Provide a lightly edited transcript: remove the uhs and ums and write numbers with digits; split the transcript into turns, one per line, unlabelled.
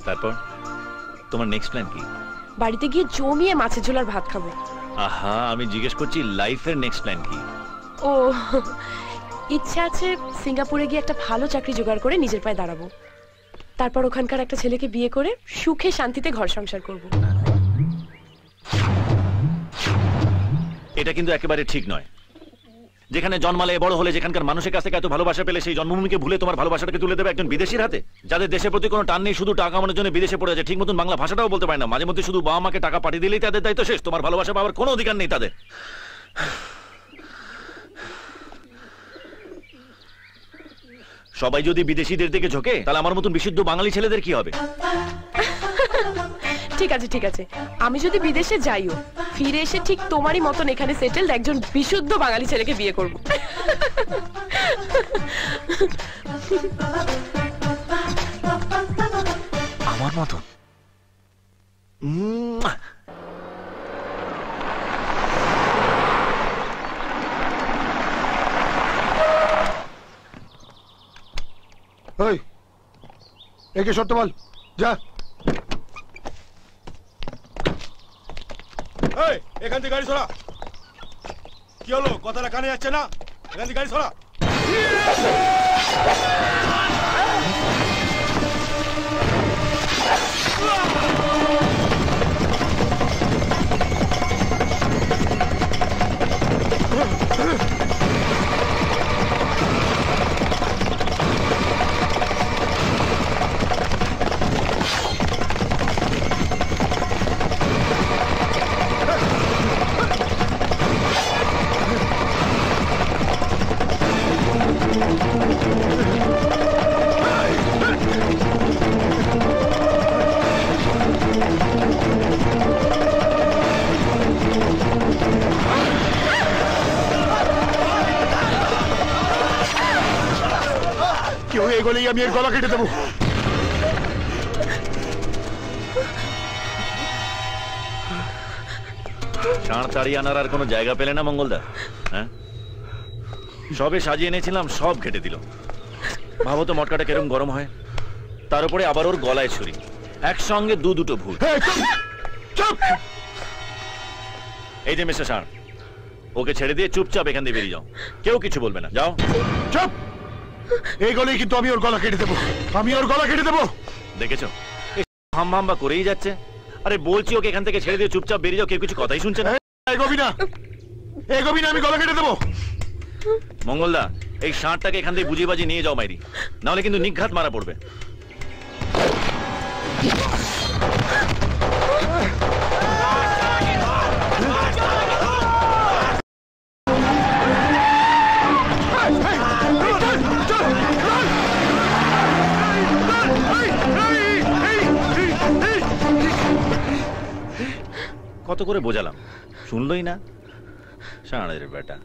তারপর তোমার next plan কি?
বাড়িতে গিয়ে জমিয়ে মাছের ঝোল আর ভাত খাবো।
আহা, আমি জিজ্ঞেস করছি লাইফের নেক্সট প্ল্যান কি?
ও, ইচ্ছা আছে সিঙ্গাপুরে গিয়ে একটা ভালো চাকরি জোগাড় করে নিজের পায়ে দাঁড়াবো, তারপর ওখানকার একটা ছেলেকে বিয়ে করে সুখে শান্তিতে ঘর সংসার করব।
এটা কিন্তু একেবারে ঠিক নয়। যেখানে জন্মালে বড় হলে যেখানকার মানুষের কাছ থেকে এত ভালোবাসা পেলে, সেই জন্মভূমিকে ভুলে তোমার ভালোবাসাটাকে তুলে দেবে একজন বিদেশির হাতে, যাদের দেশের প্রতি কোনো টান নেই, শুধু টাকা কামানোর জন্য বিদেশে পড়ে আছে, ঠিক মতন বাংলা ভাষাটাও বলতে পারে না, মাঝে মধ্যে শুধু বাবা মাকে টাকা পাঠিয়ে দিলেই তাদের দায়িত্ব শেষ, তোমার ভালোবাসা পাওয়ার কোনো অধিকার নেই তাদের। সবাই যদি বিদেশিদের দিকে ঝোঁকে, তাহলে আমার মতন বিশুদ্ধ বাঙালি ছেলেদের কি হবে?
ঠিক আছে ঠিক আছে, আমি যদি বিদেশে যাইও, ফিরে এসে ঠিক তোমারই মতন এখানে সেটেলড একজন বিশুদ্ধ বাঙালি ছেলেকে বিয়ে করব।
আমার মতন?
একে শর্ত বল, যা।
এখান থেকে গাড়ি সরা। কি হলো, কথাটা কানে যাচ্ছে না? এখান থেকে গাড়ি সরা।
আমি এর গলা কেটে দেবো।
ষাঁড় তাড়িয়ে আনার আর কোনো জায়গা পেলে না মঙ্গলদা? হ্যাঁ, সবে সাজিয়ে এনেছিলাম, সব ঘেটে দিল। ভাবো তো মটকাটা কেরম গরম হয়, তার উপরে আবার ওর গলায় ছুরি, একসঙ্গে দুটো ভুল। এই যে মিস্টার ষাঁড়, ওকে ছেড়ে দিয়ে চুপচাপ এখান দিয়ে বেরিয়ে যাও, কেউ কিছু বলবে না, যাও।
চুপ! এই গলেই কিন্তু আমি ওর গলা কেটে দেবো, আমি ওর গলা কেটে দেবো।
দেখেছো হাম হাম্বা করেই যাচ্ছে। আরে বলছি ওকে এখান থেকে ছেড়ে দিয়ে চুপচাপ বেরিয়ে যাও, কেউ কিছু কথাই শুনছে না।
এগোবি না, এগোবি না, আমি গলা কেটে দেবো।
মঙ্গলদা, এই ষাঁড়টাকে এখান থেকে বুঝিয়ে বাজিয়ে নিয়ে যাও মাইরি, নাহলে কিন্তু নিঘাত মারা পড়বে। কত করে বোঝালাম, শুনলই না ষাঁড়ের বেটা।